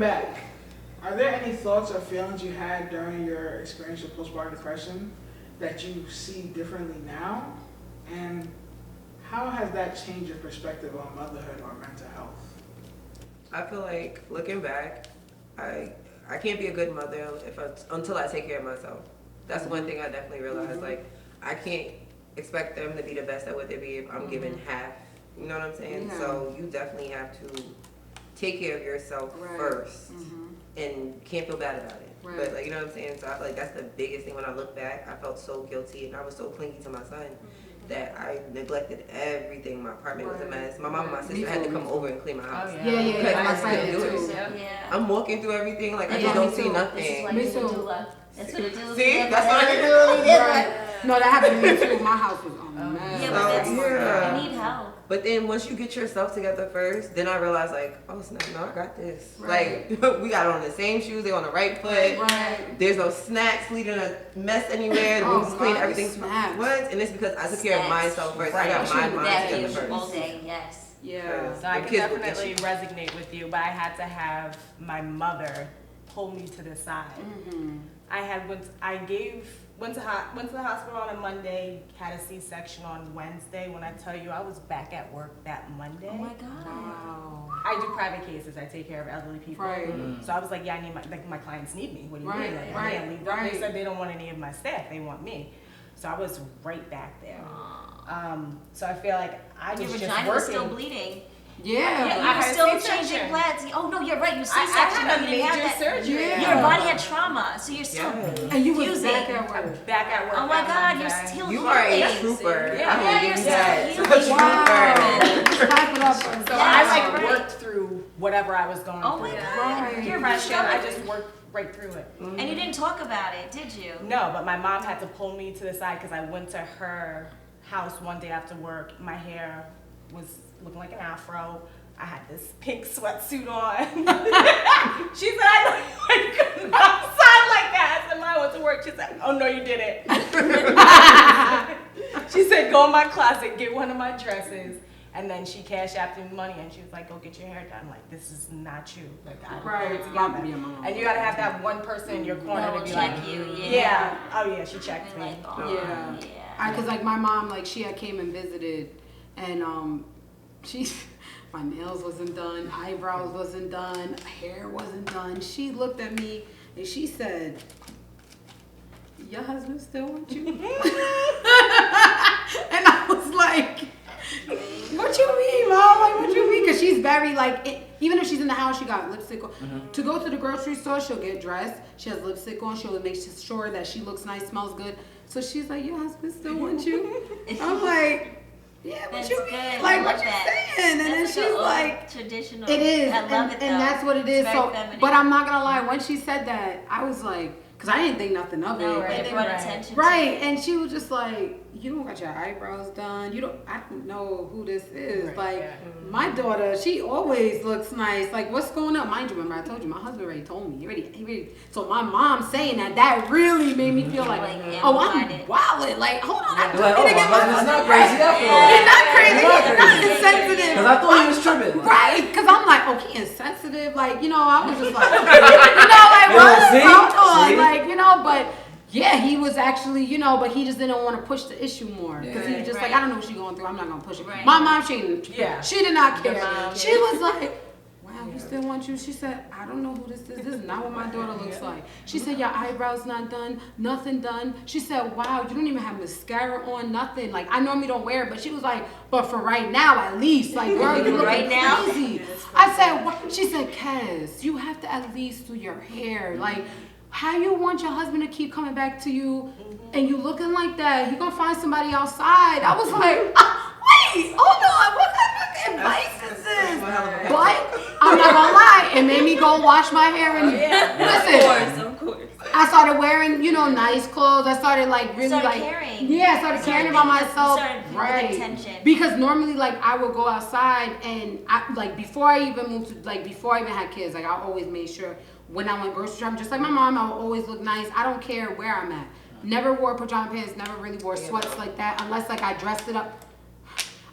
back, are there any thoughts or feelings you had during your experience with postpartum depression that you see differently now? And how has that changed your perspective on motherhood or mental health? I feel like looking back, I can't be a good mother until I take care of myself. That's one thing I definitely realized. Like, I can't expect them to be the best at what they be if I'm giving half. You know what I'm saying? Yeah. So you definitely have to take care of yourself first, and can't feel bad about it. Right. But like, you know what I'm saying? So I feel like that's the biggest thing. When I look back, I felt so guilty, and I was so clingy to my son that I neglected everything. My apartment was a mess. My mom and my sister had to come over and clean my house. Yeah. Because I My just son couldn't did do too. it. Yeah. I'm walking through everything like I just don't see nothing. This is why you need a doula. That's what a doula. See? That's what I Right. No, that happened to me too. My house was a mess. Yeah, but that's Yeah. you need help. But then once you get yourself together first, then I realized like, oh snap, no, I got this. Right. Like we got on the same shoes, they on the right foot. Right. There's no snacks leading a mess anywhere. The room's clean, everything's snacks. what? And it's because I took care of myself first. I got my mind together All first. day, yes. Yeah. So I The can kids will get definitely you. resonate with you, but I had to have my mother pull me to the side. I had went to the hospital on a Monday, had a C-section on Wednesday. When I tell you I was back at work that Monday. Oh my God. Wow. I do private cases. I take care of elderly people. Right. So I was like, yeah, I need my clients need me. What do you Right, mean? Like, right, I can't leave them. right. They said they don't want any of my staff. They want me. So I was right back there. So I feel like I Your was just vagina working. was still bleeding. Yeah. You I were had still C-section. changing bloods. Oh no, you're right. You I C-section. had a You didn't have major that. surgery. Yeah. Your body had trauma, so you're still And you was fusing. back at work. I'm back at work. Oh my that God, you're Monday. still You are a healing. trooper. Yeah. I will Yeah, give you're you still that. healing. A trooper. Clap it up. So Yes, I like right. worked through whatever I was going Oh through. my God. Right. You're Depression, I restored. just worked right through it. And you didn't talk about it, did you? No, but my mom had to pull me to the side because I went to her house one day after work. My hair was looking like an afro. I had this pink sweatsuit on. She said, I know you couldn't go outside like that. I said, I went to work. She said, oh no, you didn't. She said, go in my closet, get one of my dresses. And then she cashed out me money and she was like, go get your hair done. I'm like, this is not you. Like, I Right. put it together. Yeah, mom. And you gotta have that one person in your corner No, to we'll be check like, you. yeah. Oh yeah, she checked You're me. like, oh, Yeah. yeah. Cause like my mom, like she had came and visited, and she, my nails wasn't done, eyebrows wasn't done, hair wasn't done. She looked at me and she said, "Your husband still wants you?" And I was like, "What you mean, mom? Like, what you mean?" Cause she's very like, even if she's in the house, she got lipstick on. To go to the grocery store, she'll get dressed. She has lipstick on. She'll make sure that she looks nice, smells good. So she's like, "Your husband still wants you?" I'm like, "Yeah, what That's you mean? good. Like, I what love you that. saying?" And then That's she's such a like, traditional. "It is," I love it though. and that's what it is. It's very So, feminine. but I'm not gonna lie. When she said that, I was like, because I didn't think nothing of No, it. right, they brought Right. attention. Right, To it. and she was just like, "You don't got your eyebrows done. I don't know who this is." Right, Like, yeah. my daughter, she always looks nice. Like, what's going on? Mind you, remember I told you, my husband already told me. He already. So my mom saying that really made me feel like, Like, oh, I'm amplified it. wildin'. Like, hold on, I You're like, oh, need to my get my husband's not crazy after Yeah. all. He's not crazy. He's not He's not crazy. insensitive. Because I thought he was tripping. Right, because I'm like, okay, insensitive. Like, I was just like, like, Yo, what? see? Hold on. See? Like, but yeah, he was actually, but he just didn't want to push the issue more. Because he was just like, Right. I don't know what she's going through. I'm not going to push it. Right. My mom, she didn't She did not care. mom. She was like, wow, you still want you? She said, I don't know who this is. This is not what my daughter looks like. She said, your eyebrows not done, nothing done. She said, wow, you don't even have mascara on, nothing. Like, I normally don't wear it, but she was like, but for right now, at least. Like, girl, you looking Right now? crazy. I said, what? She said, Kez, you have to at least do your hair. Like, how you want your husband to keep coming back to you and you looking like that? He gonna find somebody outside. I was like, wait, hold on, what kind of advice is this? But I'm not gonna lie, it made me go wash my hair and listen. Of course. I started wearing, nice clothes. I started like really Started like caring. Yeah, I started caring about myself. You started Right. paying attention. Because normally like I would go outside and before I even moved to before I even had kids, like I always made sure when I went grocery shopping, just like my mom, I would always look nice. I don't care where I'm at. Never wore pajama pants, never really wore sweats like that unless like I dressed it up.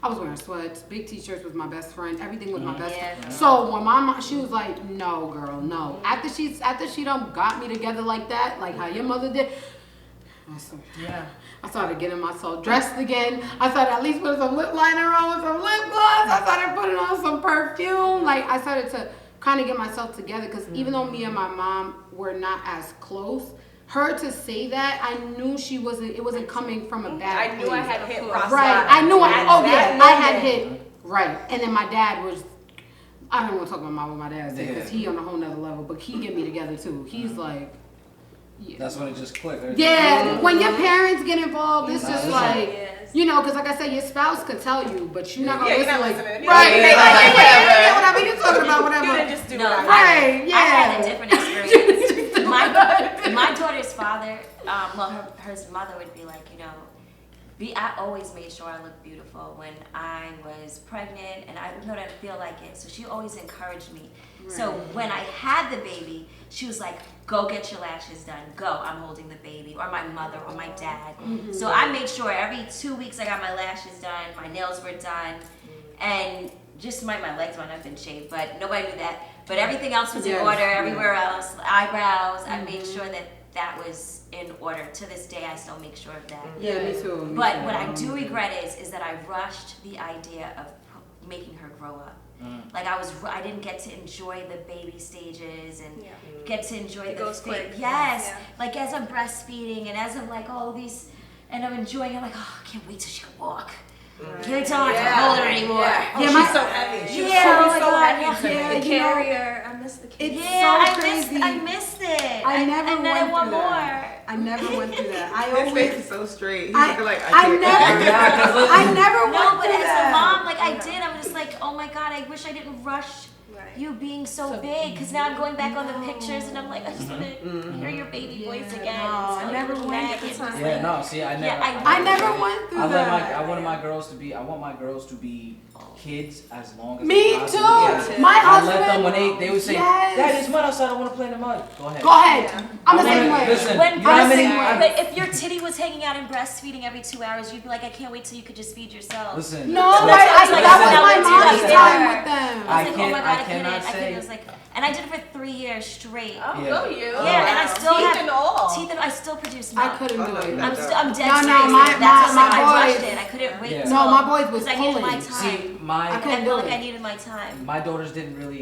I was wearing sweats, big t-shirts with my best friend. Everything was my best Yeah. friend. So when my mom, she was like, "No, girl, no." After she done got me together like that, like how your mother did. I started getting myself dressed again. I started at least putting some lip liner on with some lip gloss. I started putting on some perfume. Like I started to kind of get myself together because even though me and my mom were not as close, her to say that, I knew it wasn't coming from a bad I knew I had hit rock Right. bottom. I knew I That had moment. hit. Right. And then my dad was, I don't want to talk about what my dad said because he on a whole nother level, but he get me together too. He's like, yeah. That's when it just clicked. Yeah, when your parents get involved, it's just like, Yes. you know, because like I said, your spouse could tell you, but you're not gonna Yeah, you're listen. not Like, listening. right? Yeah, They like, yeah, yeah, whatever you talking about, You whatever. didn't just do No, what I Right? Yeah. I had a different experience. my daughter's father, her mother would be like, you know, I always made sure I looked beautiful when I was pregnant, and I didn't feel like it. So she always encouraged me. Right. So when I had the baby, she was like, "Go get your lashes done. Go. I'm holding the baby," or my mother or my dad. Mm-hmm. So I made sure every 2 weeks I got my lashes done, my nails were done, and just my legs might not have been shaved, but nobody knew that. But everything else was in order. Everywhere else, eyebrows. I made sure that was in order. To this day, I still make sure of that. Yeah, me too. But what I do regret is that I rushed the idea of making her grow up. Like I didn't get to enjoy the baby stages and get to enjoy the quick. Yes, Yeah. like as I'm breastfeeding and as I'm like all these, and I'm enjoying it. Like, oh, I can't wait till she can walk. Can't wait till I don't have to hold her anymore. Oh, she's so heavy. She was so heavy. Yeah, The carrier, I miss the kid. It's Yeah, so crazy. I missed it. I never and went then I want through more. that. I never went through that. I His face always, is so straight. He's I like, I never No, went but through as a that. mom, like I did, I'm just like, oh my god, I wish I didn't rush you being so big, because now I'm going back on the pictures and I'm like, I just want to hear your baby voice again. No, It's I never like, went it's through just that. Yeah, no, see, I never. Yeah, I never went through that. I want my girls to be kids as long as Me possible. too. Yeah. My I husband. let them when they would say, Yes. "Dad, it's mud outside. I want to play in the mud." Go ahead. Go ahead. I'm the same way. Listen, When you know how many? but if your titty was hanging out and breastfeeding every 2 hours, you'd be like, I can't wait till you could just feed yourself. Listen. No, listen, that was my listen, mom's listen. time with them. I was like, oh my god, I cannot couldn't. say. I was like, and I did it for 3 years straight. Oh, Yeah. go you. Yeah, and I still Teeth have and all. teeth, and I still produce milk. I couldn't do it. I'm dead No, serious. my That's boys- I rushed it. I couldn't wait. Yeah. till- No, my boys was 'cause I needed my pulling. time. See, I I couldn't do felt like it. I needed my time. my daughters didn't really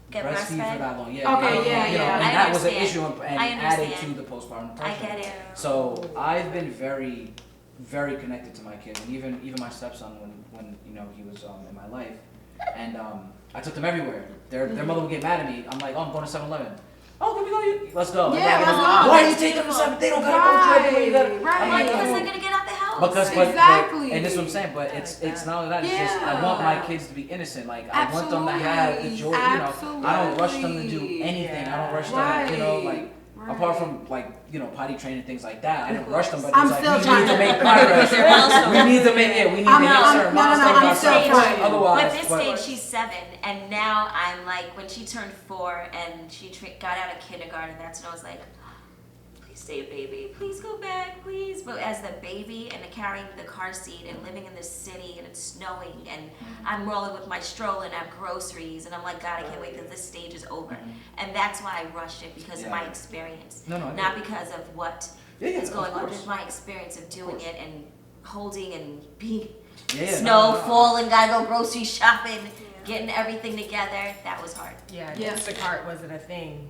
Get breastfeed breastfed? for that long. Yeah. Okay, you yeah, know, yeah. And I that was an understand. issue and I added to understand. the postpartum I depression. get it. So I've been very, very connected to my kid, and even my stepson when you know he was in my life, and I took them everywhere. Their mother would get mad at me. I'm like, oh, I'm going to 7-Eleven. Oh, can we go? Let's go. Yeah, Like, let's go. Why do you take them to 7? They don't gotta go to everywhere. You gotta. Right, I'm Like, like, because oh. they're gonna get out the house. Because Exactly. and this is what I'm saying, but it's not only that, it's just I Yeah. want my kids to be innocent. Like I want them to have the joy, Absolutely. I don't rush them to do anything. I don't rush them, you know, like Right. apart from like, you know, potty training, things like that. I didn't rush them, but I'm it's like still we trying need to to- make progress. Their milestones. We need to make we need to I'm hit not- certain no, no, no, milestones I'm still ourselves. trying. Otherwise, But this stage, she's 7, and now I'm like, when she turned 4 and she got out of kindergarten, that's when I was like, please stay a baby, please go back, please. But as the baby and carrying the car seat and living in this city and it's snowing and I'm rolling with my stroller and I have groceries and I'm like, God, I can't wait till this stage is over. And that's why I rushed it, because of my experience. No, I not get it. because of what Yeah, is of going on, course. just my experience of doing it and holding and being Yeah, snow, no. falling, gotta go grocery shopping, getting everything together. That was hard. Yeah, Yeah. Instacart wasn't a thing.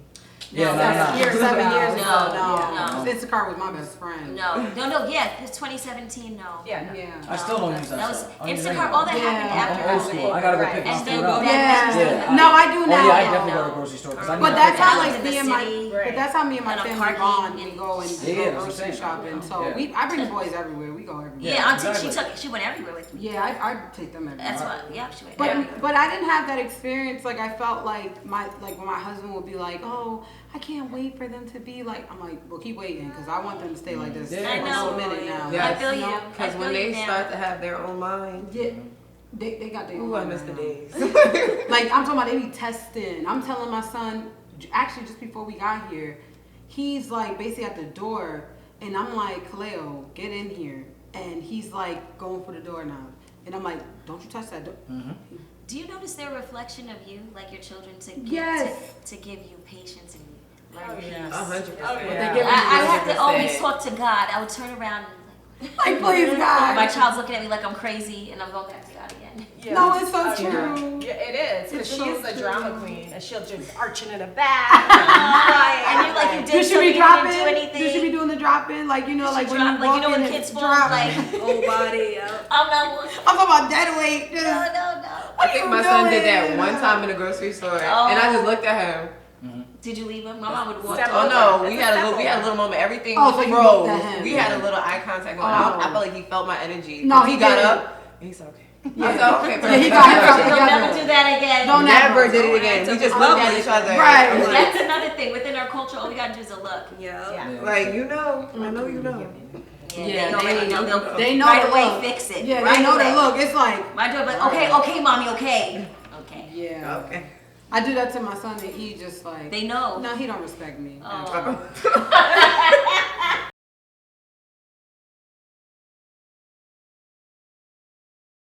Yeah, no. 7 years ago. No. Instacart was my best friend. No, yeah, it's 2017, no. Yeah, no. Yeah. I still don't use that That was stuff. I don't use any Instacart, of all that. that happened Yeah. after I'm old school. I gotta go pick my And then food go up. back Yeah. Yeah, No, I do Oh now. yeah, I definitely go to the No. grocery store because I need But that's how I like lived in me the and my, city. but that's how me and my And I'm family parking bond. We and- go and Yeah, go that's what I'm grocery saying. shopping. So Yeah. I bring the boys everywhere. We go everywhere. Yeah, exactly. she went everywhere with me. Yeah, I take them everywhere. That's what, yeah, she went everywhere. But I didn't have that experience. Like I felt like when my husband would be like, "Oh, I can't wait for them to be like." I'm like, "Well, keep waiting because I want them to stay like this Yeah. for I a know. little minute now." Yeah. I feel you. I Because feel when you they now. start to have their own mind, Yeah, they got their ooh, I own miss the now. days. Like I'm talking about, they be testing. I'm telling my son, actually just before we got here, he's like basically at the door, and I'm like, "Kaleo, get in here," and he's like going for the doorknob. And I'm like, don't you touch that. Do you notice their reflection of you, like your children, to give, Yes. to give you patience and learn Oh, peace? yes. 100%. Oh, They yeah. give me I have to 100%. always talk to God. I would turn around and like, please, God. my child's looking at me like I'm crazy, and I'm going back to God again. Yeah. No, it's so Oh, true. Yeah, it is. Because It's she so is the true. drama queen, and she'll just arching in the back. And you're like, you You did should be something, you dropping. didn't do anything. You should be doing the drop in, like, you know, like when drop, you like, walk you know when in and kids fall, drop. like, Whole body. I'm not one. I'm talking about dead weight. Just, No. I think my son did that doing? one time in the grocery store, Oh. and I just looked at him. Did you leave him? My mom would walk Step Oh over. no, It's we a had a step little moment. Everything Oh, so you froze. looked at him. We had a little eye contact going. Oh. I felt like he felt my energy. No, he he got didn't. up. And he said, "Okay." I said, "Okay." Yeah, he got himself He'll together. never do that again. Don't Never ever. did it again. We just looked at each other. Right. I'm like, That's another thing. Within our culture, all we gotta do is a look. yeah. Yeah. Like you know, I know you know. Yeah, they already know. They know right the away look. fix it. Yeah, right they know away. the look. It's like, My daughter like, okay, mommy, okay. yeah. Okay. I do that to my son, and he just like, They know. no, he don't respect me. Oh.